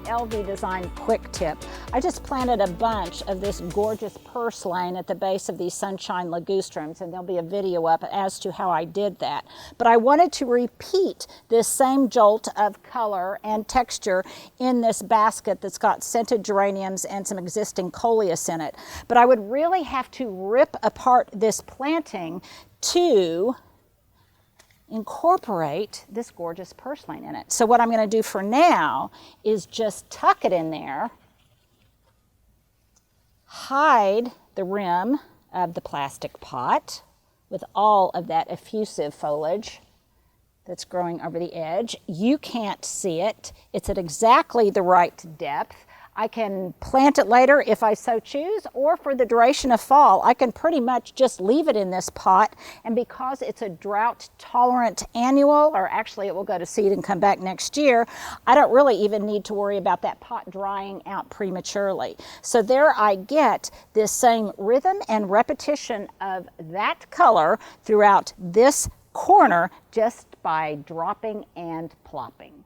LV Design Quick Tip. I just planted a bunch of this gorgeous purslane at the base of these sunshine ligustrums, and there'll be a video up as to how I did that. But I wanted to repeat this same jolt of color and texture in this basket that's got scented geraniums and some existing coleus in it. But I would really have to rip apart this planting to incorporate this gorgeous purslane in it. So what I'm going to do for now is just tuck it in there, hide the rim of the plastic pot with all of that effusive foliage that's growing over the edge. You can't see it. It's at exactly the right depth. I can plant it later if I so choose, or for the duration of fall, I can pretty much just leave it in this pot. And because it's a drought tolerant annual, or actually it will go to seed and come back next year, I don't really even need to worry about that pot drying out prematurely. So there I get this same rhythm and repetition of that color throughout this corner just by dropping and plopping.